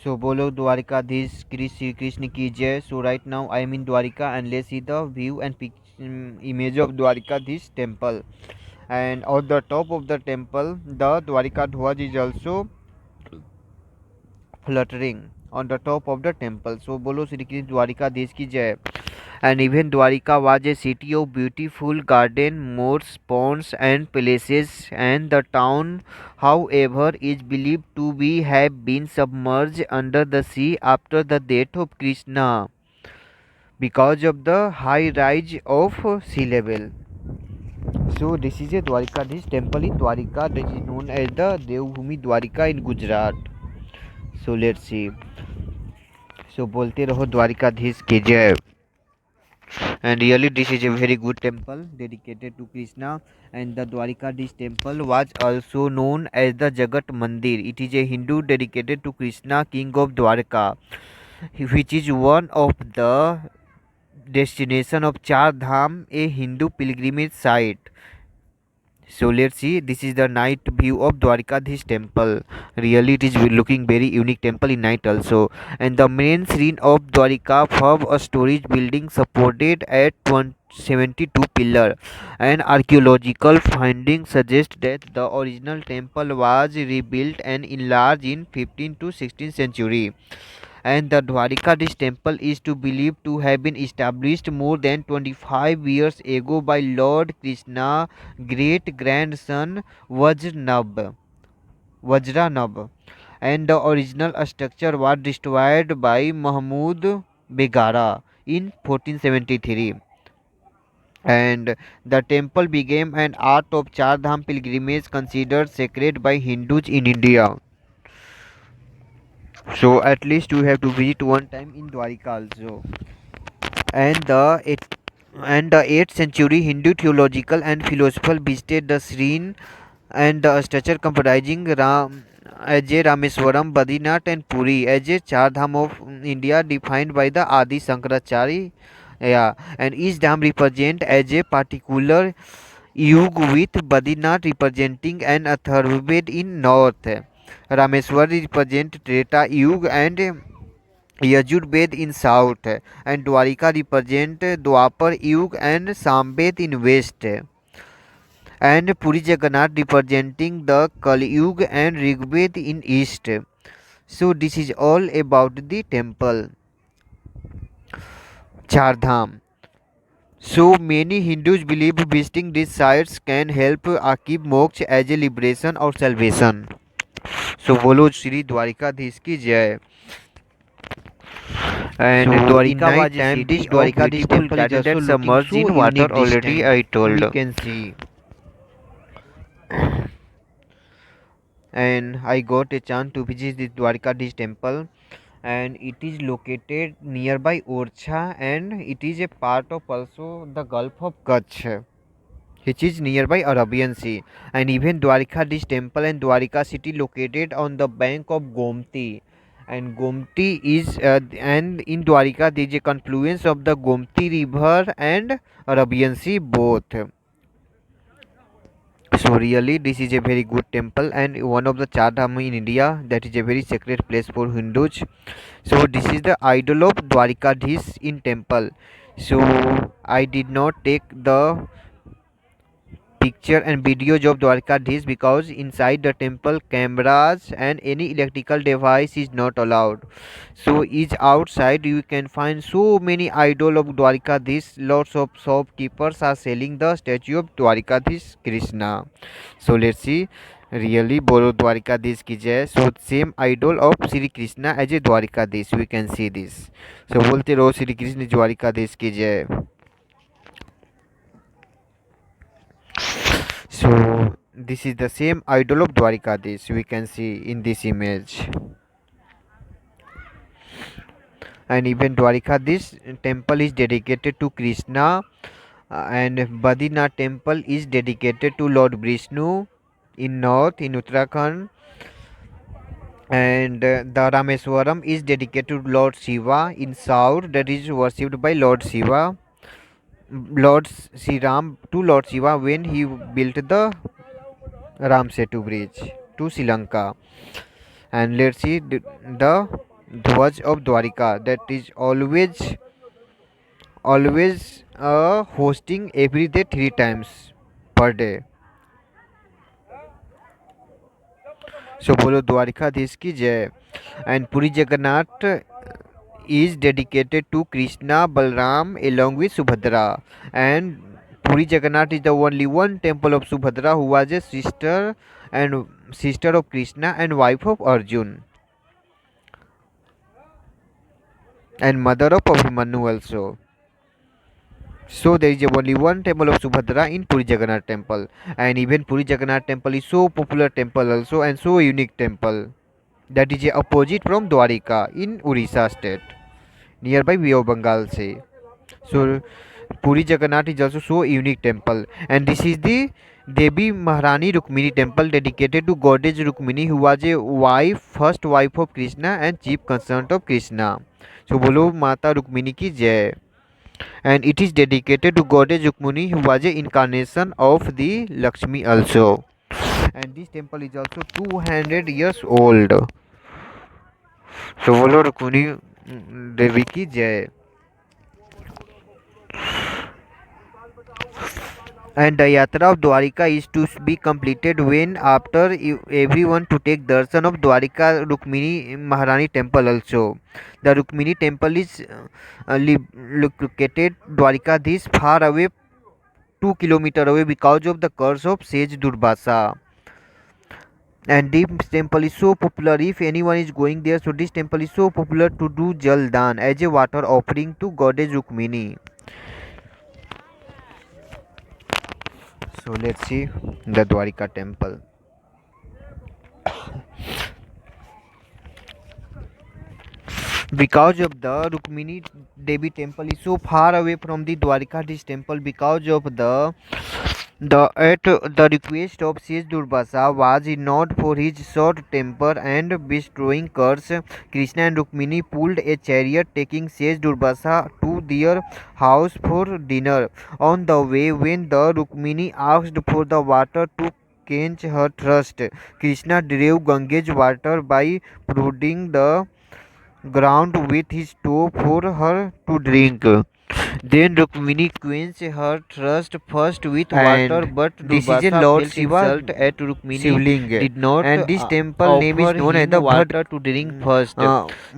So bolo Dwarikadhish Shri Krishna ki jai. So right now I am in Dwarika and let's see the view and image of Dwarikadhish temple. And on the top of the temple, the Dwarika Dhwaj is also fluttering on the top of the temple. So bolo Shri Krishna Dwarikadhish ki jai. And even Dwarika was a city of beautiful garden, moats, ponds, and palaces. And the town, however, is believed to be have been submerged under the sea after the death of Krishna because of the high rise of sea level. So this is a Dwarika. This temple in Dwarika that is known as the Devbhumi Dwarika in Gujarat. So let's see. So बोलते रहो द्वारिकाधीश की जय. And really this is a very good temple dedicated to Krishna. And the Dwarikadish temple was also known as the Jagat Mandir. It is a Hindu dedicated to Krishna, king of Dwarka, which is one of the destination of Char Dham, a Hindu pilgrimage site. So let's see, this is the night view of Dwarikadhish temple. Really it is looking very unique temple in night also. And the main shrine of Dwarika have a storage building supported at 172 pillar. And archaeological findings suggest that the original temple was rebuilt and enlarged in 15th to 16th century. And the Dwarikadish temple is to believed to have been established more than 25 years ago by Lord Krishna great grandson Vajranab, and the original structure was destroyed by Mahmud Begara in 1473. And the temple became an art of Char Dham pilgrimage considered sacred by Hindus in India. So at least you have to visit one time in Dwarika also. And the 8th century Hindu theological and philosopher visited the shrine and the structure comprising Ajay Rameswaram, Badrinath and Puri as a Char Dham of India defined by the Adi Shankaracharya. Yeah, and each dham represent as a particular yug with Badrinath representing an Atharvaved in north. Rameswar represent Treta Yug and Yajurved in south, and Dwarika represent Dwapar Yug and Samved in west, and Puri Jagannath representing the Kali Yug and Rigved in east. So this is all about the temple Chardham. So many Hindus believe visiting these sites can help achieve moksha as a liberation or salvation. So बोलो श्री द्वारिकाधीश की जय. And So in Dwarika night was a time, city this of Dwarikadish beautiful temple is garden also that looking submerged so in water unique this already, time. I told. We can see. And I got a chance to visit this Dwarikadish temple, and it is located nearby Orcha, and it is a part of also the Gulf of Kutch, which is nearby Arabian Sea. And even Dwarikadish temple and Dwarika city located on the bank of Gomti. And Gomti is and in Dwarika there is a confluence of the Gomti river and Arabian Sea both. So really this is a very good temple and one of the Char Dham in India, that is a very sacred place for Hindus. So this is the idol of Dwarikadhish in temple. So I did not take the picture and videos of Dwarkadhish because inside the temple cameras and any electrical device is not allowed. So is outside you can find so many idol of Dwarkadhish. Lots of shopkeepers are selling the statue of Dwarkadhish Krishna. So let's see. Really bolo Dwarkadhish ki jai. So same idol of Sri Krishna as a Dwarkadhish. We can see this. So बोलते रहो श्री कृष्ण द्वारिकाधीश की जय. So this is the same idol of Dwarikadhish we can see in this image. And even Dwarikadhish temple is dedicated to Krishna, and Badrinath temple is dedicated to Lord Vishnu in north in Uttarakhand, and the Rameswaram is dedicated to Lord Shiva in south, that is worshipped by Lord Shiva. Lord Sri Ram to Lord Shiva when he built the Ram Setu bridge to Sri Lanka. And let's see the Dhwaj of Dwarika, that is always hosting every day 3 times per day. So बोलो द्वारिकाधीश की जय. And Puri Jagannath is dedicated to Krishna, Balram along with Subhadra. And Puri Jagannath is the only one temple of Subhadra who was a sister of Krishna and wife of Arjun and mother of Abhimanyu also. So there is only one temple of Subhadra in Puri Jagannath temple, and even Puri Jagannath temple is so popular temple also and so unique temple, that is a opposite from Dwarika in Orissa state nearby Bay of Bengal say. So Puri Jagannath is also so unique temple, and this is the Devi Maharani Rukmini temple dedicated to goddess Rukmini, who was a first wife of Krishna and chief consort of Krishna. So बोलो माता रुक्मिणी की जय. And it is dedicated to goddess Rukmini, who was a incarnation of the Lakshmi also. And this temple is also 200 years old. So बोलो रुक्मिणी देवी की जय. And the yatra of Dwarika is to be completed when after everyone to take darshan of Dwarika Rukmini Maharani temple also. The Rukmini temple is located Dwarika this far away, 2 kilometers away, because of the curse of sage Durvasa. And this temple is so popular, if anyone is going there, so this temple is so popular to do Jal Dan as a water offering to goddess Rukmini. So let's see the Dwarika temple. Because of the Rukmini Devi temple is so far away from the Dwarikadhish temple, because of the request of Sage Durvasa was ignored for his short temper and bestowing curse, Krishna and Rukmini pulled a chariot taking Sage Durvasa to their house for dinner. On the way, when the Rukmini asked for the water to quench her thirst, Krishna drew Gange's water by prodding the ground with his toe for her to drink. Then Rukmini quenched her thirst first with water, but this is a Lord Shiva at Rukmini Shivling, did not, and this temple name is known as the water to drink first.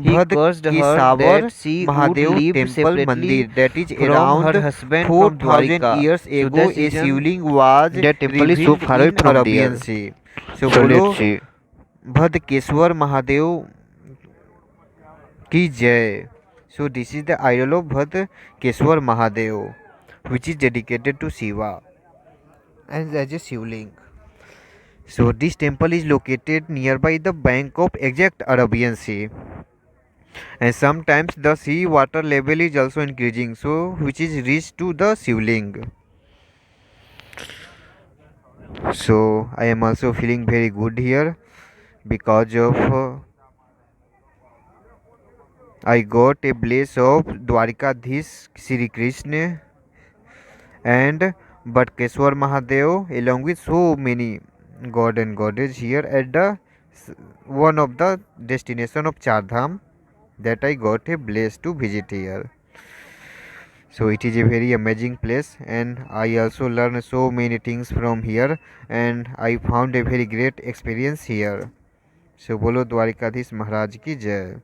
He cursed her that she would leave temple Mandir, that is around her husband 4,000 years ago. A Shivling was that temple is so far away from Arabian Sea. So let's see. Bhadkeshwar Mahadev की जय. So this is the idol of Bhadkeshwar Mahadev, which is dedicated to Shiva and as a Shivling. So this temple is located nearby the bank of exact Arabian Sea, and sometimes the sea water level is also increasing, so which is reached to the Shivling. So I am also feeling very good here because of I got a bliss of Dwarikadhish Sri Krishna and Bhatkeshwar Mahadev along with so many god and goddess here at the one of the destination of Char Dham that I got a bliss to visit here. So it is a very amazing place, and I also learned so many things from here, and I found a very great experience here. So bolo Dwarikadhish Maharaj ki jai.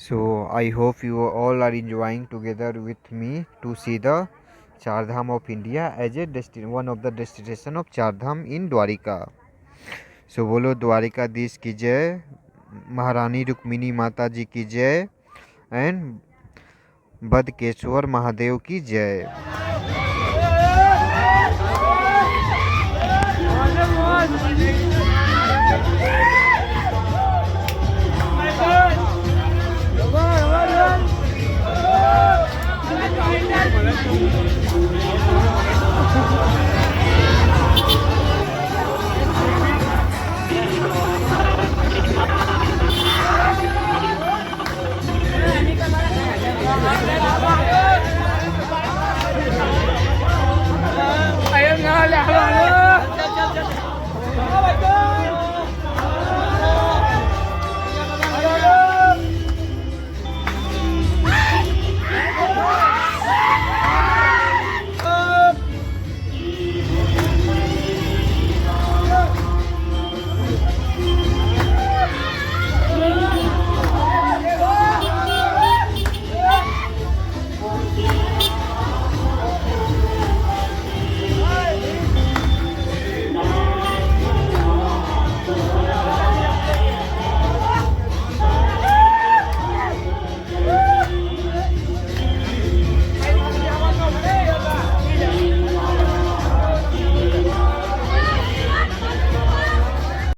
So I hope you all are enjoying together with me to see the Char Dham of India as a one of the destination of Char Dham in Dwarika. So बोलो द्वारिकाधीश की जय, महारानी रुक्मिणी माता जी की जय, and बदकेश्वर Mahadev की जय.